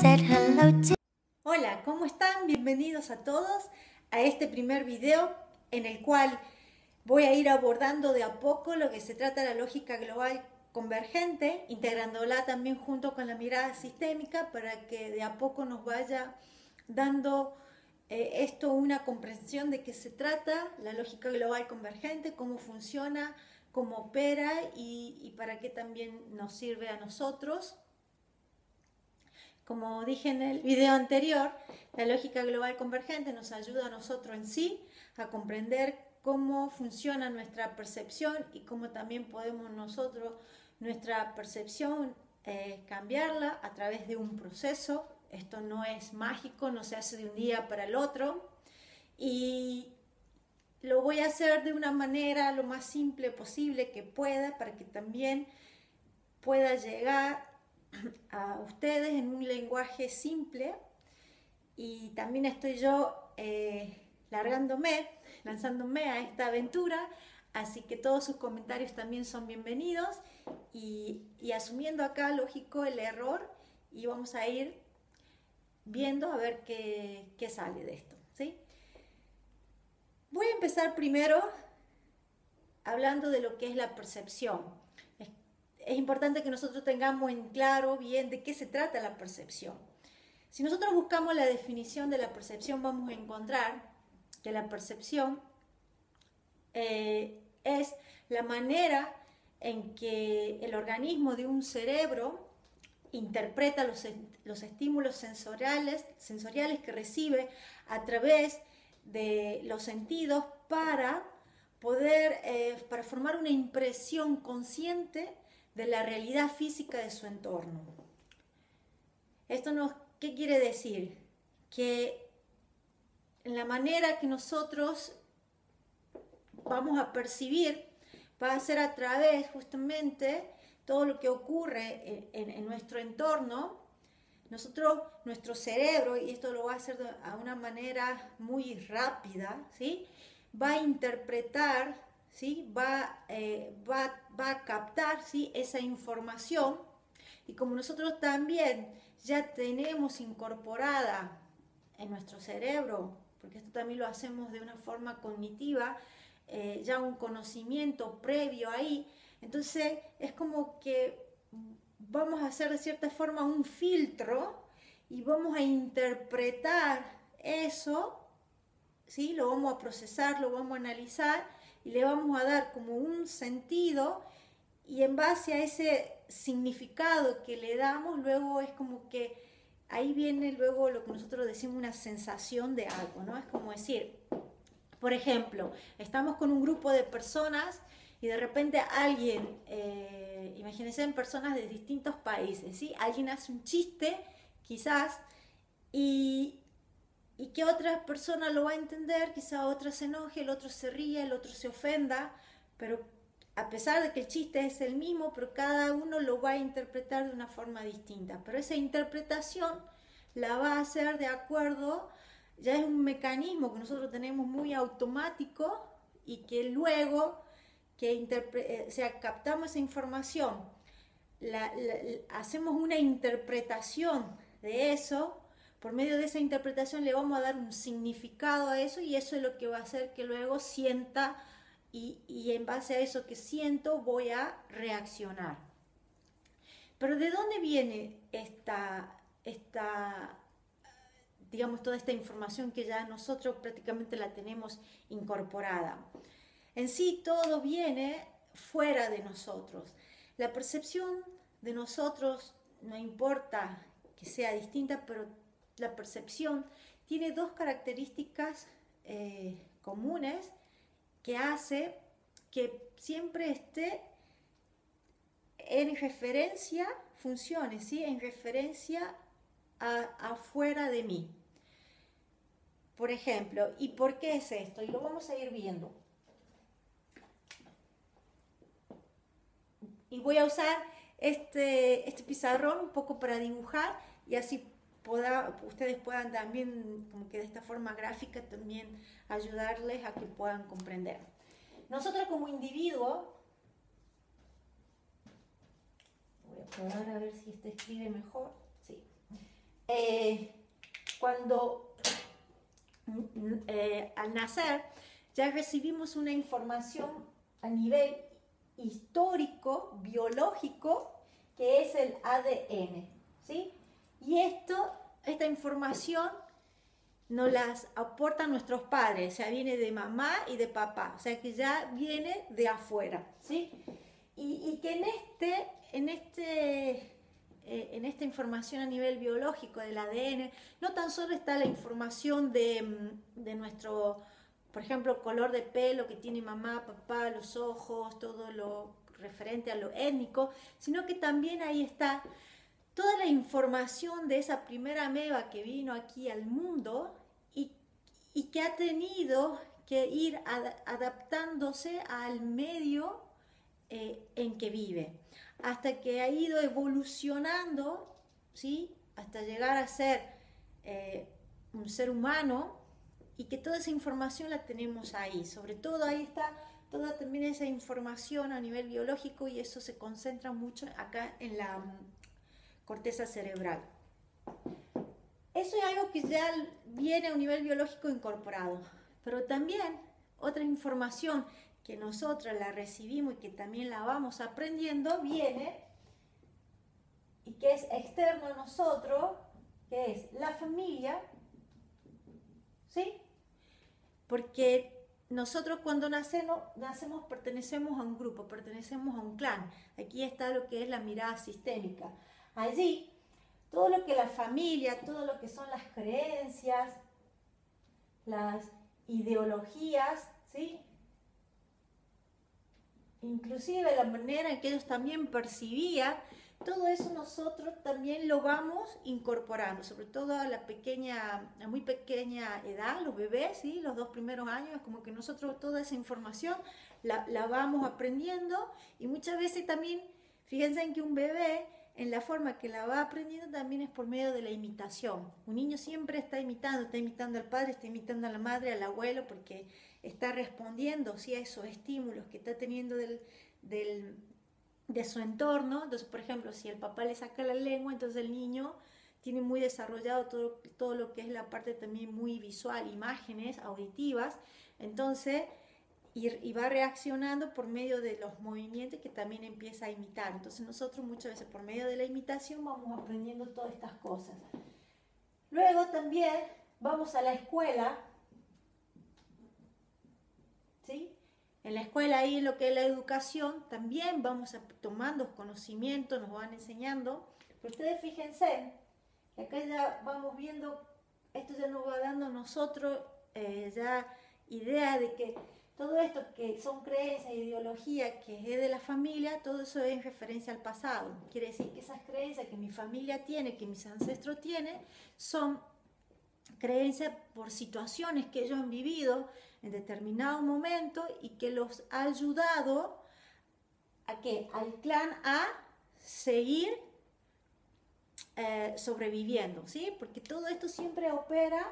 said hello to... Hola, ¿cómo están? Bienvenidos a todos a este primer video en el cual voy a ir abordando de a poco lo que se trata de la lógica global convergente, integrándola también junto con la mirada sistémica para que de a poco nos vaya dando esto una comprensión de qué se trata la lógica global convergente, cómo funciona, cómo opera y para qué también nos sirve a nosotros. Como dije en el video anterior, la lógica global convergente nos ayuda a nosotros en sí a comprender cómo funciona nuestra percepción y cómo también podemos nosotros nuestra percepción cambiarla a través de un proceso. Esto no es mágico, no se hace de un día para el otro y lo voy a hacer de una manera lo más simple posible que pueda para que también pueda llegar a ustedes en un lenguaje simple. Y también estoy yo lanzándome a esta aventura, así que todos sus comentarios también son bienvenidos y asumiendo acá, lógico, el error, y vamos a ir viendo a ver qué sale de esto, ¿sí? Voy a empezar primero hablando de lo que es la percepción. Es importante que nosotros tengamos en claro bien de qué se trata la percepción. Si nosotros buscamos la definición de la percepción, vamos a encontrar que la percepción es la manera en que el organismo de un cerebro interpreta los estímulos sensoriales que recibe a través de los sentidos para poder para formar una impresión consciente de la realidad física de su entorno. ¿Qué quiere decir? Que en la manera que nosotros vamos a percibir va a ser a través justamente todo lo que ocurre en nuestro entorno. Nuestro cerebro, y esto lo va a hacer de una manera muy rápida, ¿sí? Va a interpretar, ¿sí? va a captar, ¿sí? esa información, y como nosotros también ya tenemos incorporada en nuestro cerebro, porque esto también lo hacemos de una forma cognitiva, ya un conocimiento previo ahí, entonces es como que vamos a hacer de cierta forma un filtro y vamos a interpretar eso, ¿sí? Lo vamos a procesar, lo vamos a analizar y le vamos a dar como un sentido, y en base a ese significado que le damos, luego es como que ahí viene luego lo que nosotros decimos una sensación de algo, ¿no? Es como decir, por ejemplo, estamos con un grupo de personas y de repente alguien, imagínense en personas de distintos países, ¿sí? Alguien hace un chiste, quizás, y que otra persona lo va a entender, quizá otra se enoje, el otro se ríe, el otro se ofenda, pero a pesar de que el chiste es el mismo, pero cada uno lo va a interpretar de una forma distinta. Pero esa interpretación la va a hacer de acuerdo, ya es un mecanismo que nosotros tenemos muy automático y que luego que captamos esa información, hacemos una interpretación de eso. Por medio de esa interpretación le vamos a dar un significado a eso, y eso es lo que va a hacer que luego sienta, y en base a eso que siento voy a reaccionar. Pero ¿de dónde viene digamos, toda esta información que ya nosotros prácticamente la tenemos incorporada? En sí todo viene fuera de nosotros. La percepción de nosotros, no importa que sea distinta, pero la percepción tiene dos características comunes que hace que siempre esté en referencia, funcione, ¿sí? En referencia afuera de mí. Por ejemplo, ¿y por qué es esto? Y lo vamos a ir viendo. Y voy a usar este pizarrón un poco para dibujar, y así ustedes puedan también, como que de esta forma gráfica, también ayudarles a que puedan comprender. Nosotros como individuo, voy a probar a ver si este escribe mejor, sí. cuando al nacer ya recibimos una información a nivel histórico, biológico, que es el ADN, ¿sí? Y esta información nos las aportan nuestros padres, o sea, viene de mamá y de papá, o sea, que ya viene de afuera, ¿sí? Y que en esta información a nivel biológico del ADN, no tan solo está la información de nuestro, por ejemplo, color de pelo que tiene mamá, papá, los ojos, todo lo referente a lo étnico, sino que también ahí está toda la información de esa primera ameba que vino aquí al mundo y que ha tenido que ir adaptándose al medio en que vive, hasta que ha ido evolucionando, ¿sí? Hasta llegar a ser un ser humano, y que toda esa información la tenemos ahí. Sobre todo ahí está toda también esa información a nivel biológico, y eso se concentra mucho acá en la corteza cerebral. Eso es algo que ya viene a un nivel biológico incorporado, pero también otra información que nosotros la recibimos y que también la vamos aprendiendo viene y que es externo a nosotros, que es la familia, ¿sí? Porque nosotros cuando nacemos pertenecemos a un grupo, pertenecemos a un clan. Aquí está lo que es la mirada sistémica. Allí, todo lo que la familia, todo lo que son las creencias, las ideologías, ¿sí? Inclusive la manera en que ellos también percibían, todo eso nosotros también lo vamos incorporando, sobre todo a a muy pequeña edad, los bebés, ¿sí? Los 2 primeros años, como que nosotros toda esa información la vamos aprendiendo, y muchas veces también, fíjense en que un bebé, en la forma que la va aprendiendo también es por medio de la imitación. Un niño siempre está imitando al padre, está imitando a la madre, al abuelo, porque está respondiendo, ¿sí? A esos estímulos que está teniendo de su entorno. Entonces, por ejemplo, si el papá le saca la lengua, entonces el niño tiene muy desarrollado todo lo que es la parte también muy visual, imágenes auditivas, entonces, y va reaccionando por medio de los movimientos que también empieza a imitar. Entonces nosotros muchas veces por medio de la imitación vamos aprendiendo todas estas cosas. Luego también vamos a la escuela, ¿sí? En la escuela, ahí lo que es la educación, también vamos tomando conocimiento, nos van enseñando. Pero ustedes fíjense, que acá ya vamos viendo, esto ya nos va dando a nosotros ya idea de que todo esto que son creencias e ideología que es de la familia, todo eso es en referencia al pasado. Quiere decir que esas creencias que mi familia tiene, que mis ancestros tienen, son creencias por situaciones que ellos han vivido en determinado momento y que los ha ayudado a que al clan a seguir sobreviviendo, ¿sí? Porque todo esto siempre opera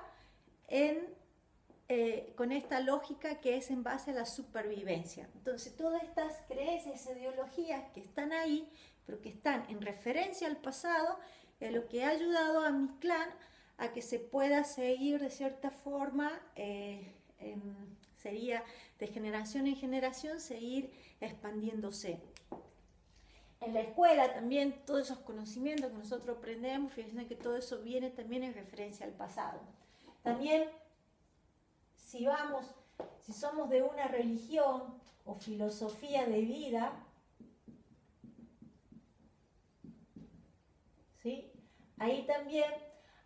con esta lógica que es en base a la supervivencia. Entonces todas estas creencias, ideologías que están ahí, pero que están en referencia al pasado, es lo que ha ayudado a mi clan a que se pueda seguir de cierta forma, sería de generación en generación, seguir expandiéndose. En la escuela también todos esos conocimientos que nosotros aprendemos, fíjense que todo eso viene también en referencia al pasado. También si somos de una religión o filosofía de vida, ¿sí? Ahí también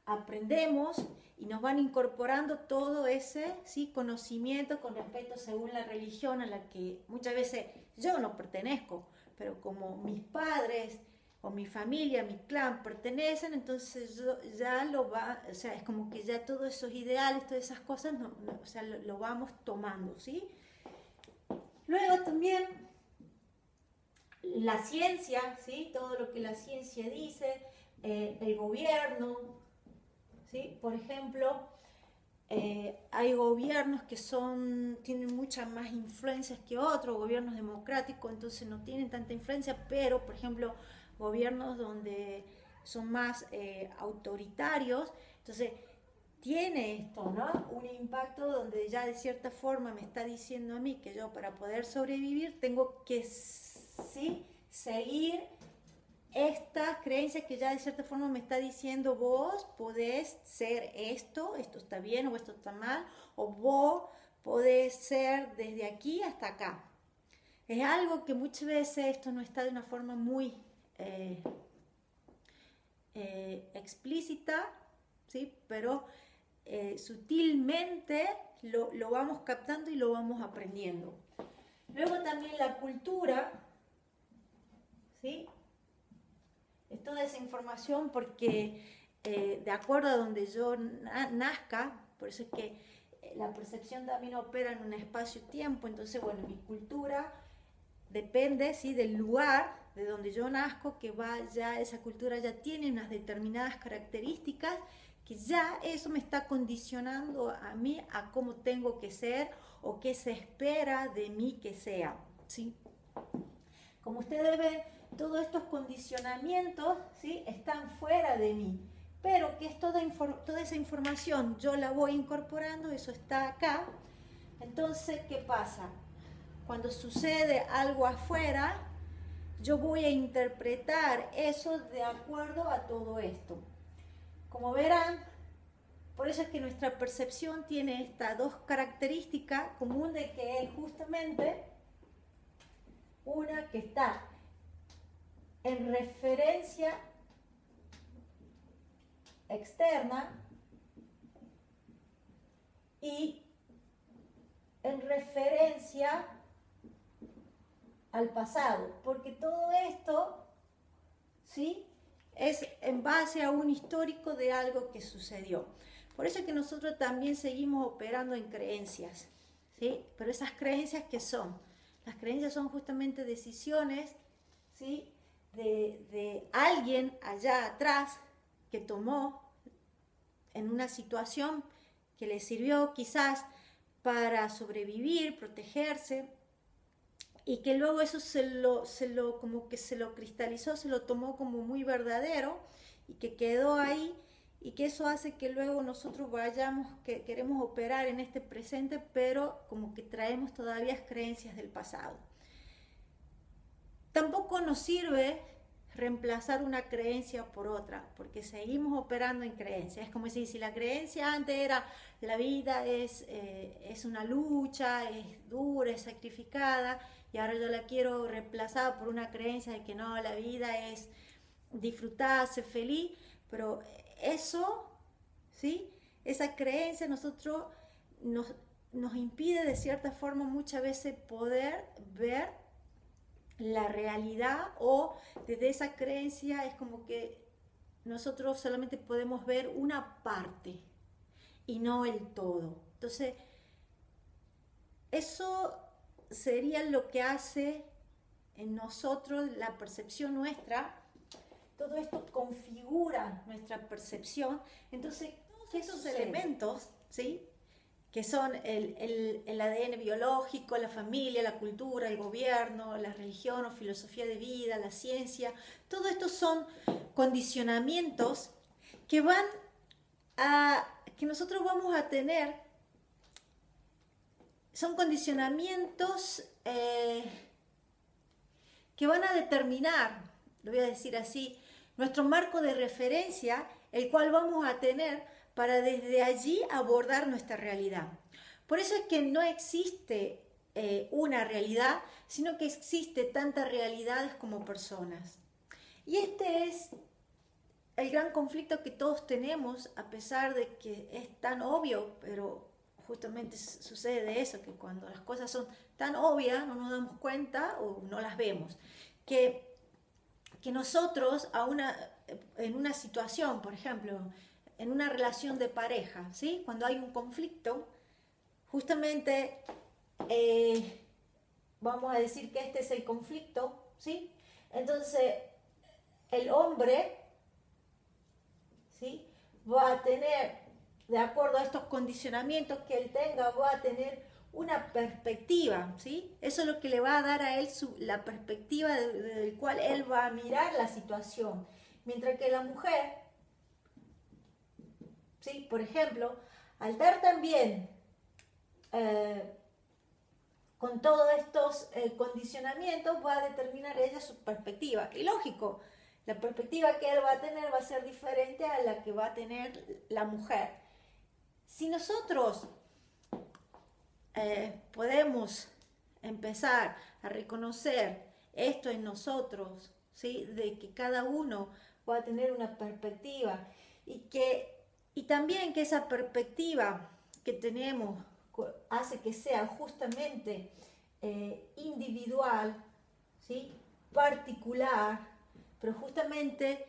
aprendemos y nos van incorporando todo ese, ¿sí? Conocimiento con respecto según la religión a la que muchas veces yo no pertenezco, pero como mis padres o mi familia, mi clan pertenecen, entonces o sea, es como que ya todos esos ideales, todas esas cosas, o sea, lo vamos tomando, ¿sí? Luego también la ciencia, ¿sí? Todo lo que la ciencia dice, el gobierno, ¿sí? Por ejemplo, hay gobiernos que tienen muchas más influencias que otros, gobiernos democráticos, entonces no tienen tanta influencia, pero, por ejemplo, gobiernos donde son más autoritarios. Entonces, tiene esto, ¿no? Un impacto donde ya de cierta forma me está diciendo a mí que yo para poder sobrevivir tengo que, ¿sí?, seguir estas creencias que ya de cierta forma me está diciendo vos podés ser esto está bien o esto está mal, o vos podés ser desde aquí hasta acá. Es algo que muchas veces esto no está de una forma muy explícita, ¿sí? Pero sutilmente lo vamos captando y lo vamos aprendiendo. Luego también la cultura, ¿sí? Es toda esa información porque de acuerdo a donde yo nazca, por eso es que la percepción también opera en un espacio-tiempo, entonces bueno, mi cultura depende, ¿sí?, del lugar de donde yo nazco, que esa cultura ya tiene unas determinadas características, que ya eso me está condicionando a mí a cómo tengo que ser o qué se espera de mí que sea, ¿sí? Como ustedes ven, todos estos condicionamientos, ¿sí?, están fuera de mí, pero que es toda esa información yo la voy incorporando, eso está acá. Entonces, ¿qué pasa? Cuando sucede algo afuera, yo voy a interpretar eso de acuerdo a todo esto. Como verán, por eso es que nuestra percepción tiene estas dos características comunes, de que es justamente una que está en referencia externa y en referencia al pasado, porque todo esto, ¿sí?, es en base a un histórico de algo que sucedió. Por eso es que nosotros también seguimos operando en creencias, ¿sí? Pero esas creencias, ¿qué son? Las creencias son justamente decisiones, ¿sí?, de alguien allá atrás que tomó en una situación que le sirvió quizás para sobrevivir, protegerse, y que luego eso como que se lo cristalizó, se lo tomó como muy verdadero y que quedó ahí, y que eso hace que luego nosotros que queremos operar en este presente, pero como que traemos todavía creencias del pasado. Tampoco nos sirve reemplazar una creencia por otra, porque seguimos operando en creencias. Es como si la creencia antes era la vida es una lucha, es dura, es sacrificada, y ahora yo la quiero reemplazar por una creencia de que no, la vida es disfrutar, ser feliz, pero eso, ¿sí?, esa creencia nosotros nos impide de cierta forma muchas veces poder ver la realidad, o desde esa creencia es como que nosotros solamente podemos ver una parte y no el todo. Entonces, eso sería lo que hace en nosotros la percepción nuestra. Todo esto configura nuestra percepción. Entonces, todos esos elementos, ¿sí?, que son el ADN biológico, la familia, la cultura, el gobierno, la religión o filosofía de vida, la ciencia, todo esto son condicionamientos que que nosotros vamos a tener. Son condicionamientos que van a determinar, lo voy a decir así, nuestro marco de referencia, el cual vamos a tener para desde allí abordar nuestra realidad. Por eso es que no existe una realidad, sino que existe tantas realidades como personas. Y este es el gran conflicto que todos tenemos, a pesar de que es tan obvio, pero justamente sucede de eso, que cuando las cosas son tan obvias no nos damos cuenta o no las vemos. Que nosotros en una situación, por ejemplo, en una relación de pareja, ¿sí?, cuando hay un conflicto, justamente vamos a decir que este es el conflicto, ¿sí? Entonces, el hombre, ¿sí?, va a tener, de acuerdo a estos condicionamientos que él tenga, va a tener una perspectiva, ¿sí? Eso es lo que le va a dar a él la perspectiva del cual él va a mirar la situación. Mientras que la mujer, ¿sí? Por ejemplo, al estar también con todos estos condicionamientos, va a determinar ella su perspectiva. Y lógico, la perspectiva que él va a tener va a ser diferente a la que va a tener la mujer. Si nosotros podemos empezar a reconocer esto en nosotros, ¿sí? De que cada uno va a tener una perspectiva y también que esa perspectiva que tenemos hace que sea justamente individual, ¿sí? Particular, pero justamente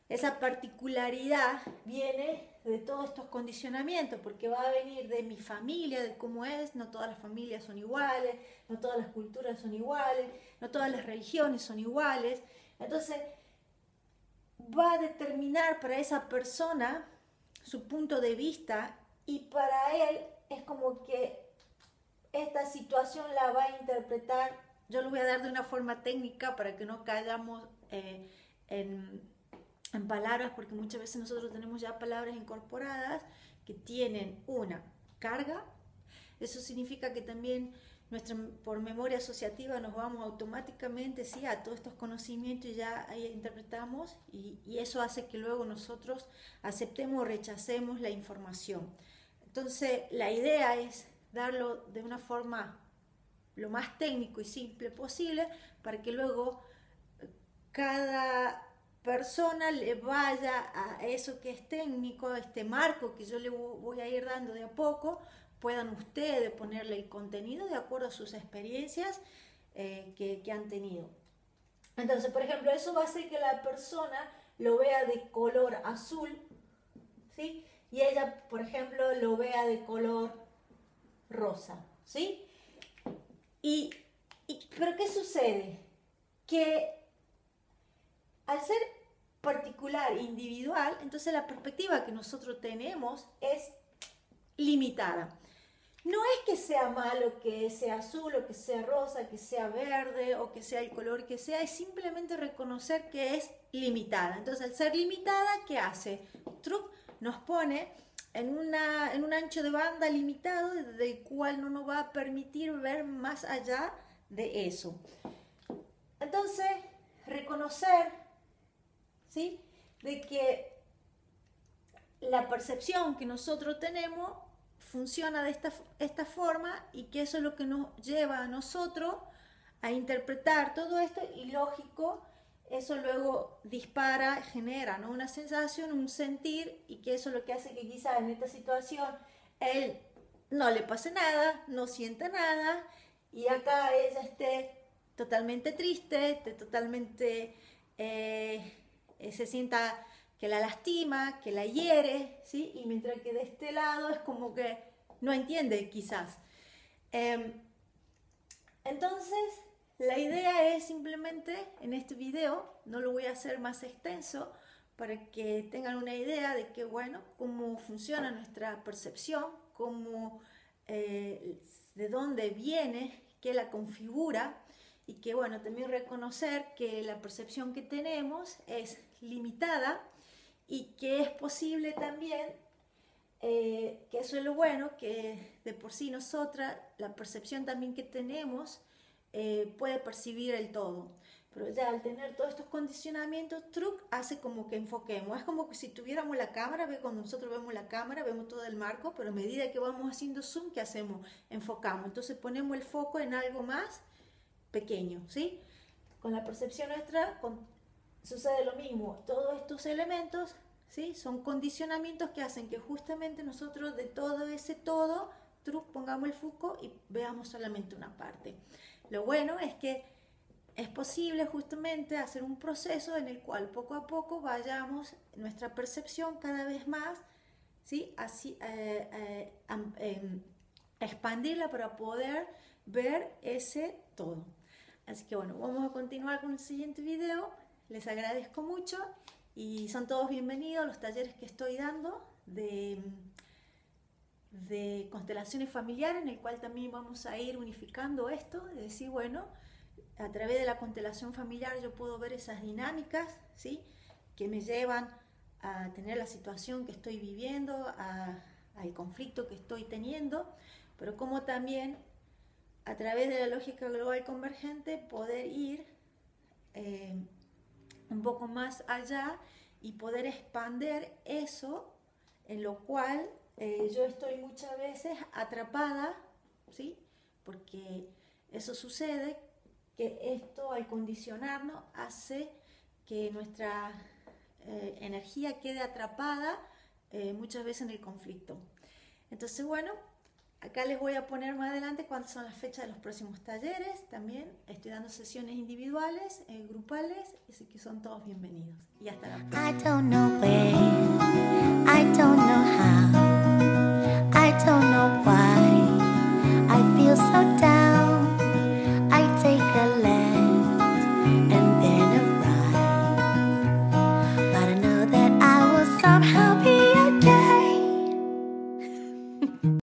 esa particularidad viene de todos estos condicionamientos, porque va a venir de mi familia, de cómo es, no todas las familias son iguales, no todas las culturas son iguales, no todas las religiones son iguales. Entonces, va a determinar para esa persona su punto de vista y para él es como que esta situación la va a interpretar, yo lo voy a dar de una forma técnica para que no caigamos en palabras, porque muchas veces nosotros tenemos ya palabras incorporadas que tienen una carga. Eso significa que también por memoria asociativa nos vamos automáticamente, ¿sí? A todos estos conocimientos y ya ahí interpretamos y eso hace que luego nosotros aceptemos o rechacemos la información. Entonces la idea es darlo de una forma lo más técnico y simple posible para que luego cada persona le vaya a eso que es técnico, a este marco que yo le voy a ir dando de a poco, puedan ustedes ponerle el contenido de acuerdo a sus experiencias que han tenido. Entonces, por ejemplo, eso va a hacer que la persona lo vea de color azul, ¿sí? Y ella, por ejemplo, lo vea de color rosa, ¿sí? Pero ¿qué sucede? Que al ser particular, individual, entonces la perspectiva que nosotros tenemos es limitada. No es que sea malo, que sea azul, o que sea rosa, que sea verde, o que sea el color que sea, es simplemente reconocer que es limitada. Entonces, al ser limitada, ¿qué hace? Truc nos pone en un ancho de banda limitado, del cual no nos va a permitir ver más allá de eso. Entonces, reconocer, ¿sí? De que la percepción que nosotros tenemos funciona de esta forma y que eso es lo que nos lleva a nosotros a interpretar todo esto y lógico, eso luego dispara, genera, ¿no? Una sensación, un sentir y que eso es lo que hace que quizás en esta situación él no le pase nada, no sienta nada y acá ella esté totalmente triste, esté totalmente se sienta que la lastima, que la hiere, ¿sí? Y mientras que de este lado es como que no entiende quizás. Entonces, la idea es simplemente en este video, no lo voy a hacer más extenso, para que tengan una idea de que, bueno, cómo funciona nuestra percepción, cómo, de dónde viene, qué la configura, y que, bueno, también reconocer que la percepción que tenemos es limitada, y que es posible también, que eso es lo bueno, que de por sí nosotras, la percepción también que tenemos, puede percibir el todo. Pero ya al tener todos estos condicionamientos, Truc hace como que enfoquemos. Es como que si tuviéramos la cámara, ve cuando nosotros vemos la cámara, vemos todo el marco, pero a medida que vamos haciendo zoom, ¿qué hacemos? Enfocamos. Entonces ponemos el foco en algo más pequeño, ¿sí? Con la percepción nuestra, sucede lo mismo. Todos estos elementos, ¿sí? Son condicionamientos que hacen que justamente nosotros de todo ese todo, pongamos el foco y veamos solamente una parte. Lo bueno es que es posible justamente hacer un proceso en el cual poco a poco vayamos nuestra percepción cada vez más, ¿sí? Así, expandirla para poder ver ese todo. Así que bueno, vamos a continuar con el siguiente video. Les agradezco mucho y son todos bienvenidos a los talleres que estoy dando de constelaciones familiares, en el cual también vamos a ir unificando esto, de decir, bueno, a través de la constelación familiar yo puedo ver esas dinámicas, ¿sí? que me llevan a tener la situación que estoy viviendo, al conflicto que estoy teniendo, pero como también a través de la lógica global convergente poder ir un poco más allá y poder expandir eso en lo cual yo estoy muchas veces atrapada, ¿sí? Porque eso sucede, que esto al condicionarnos hace que nuestra energía quede atrapada muchas veces en el conflicto. Entonces, bueno, acá les voy a poner más adelante cuáles son las fechas de los próximos talleres. También estoy dando sesiones individuales, grupales, así que son todos bienvenidos. Y hasta la próxima. I don't know where, I don't know how, I don't know why, I feel so down.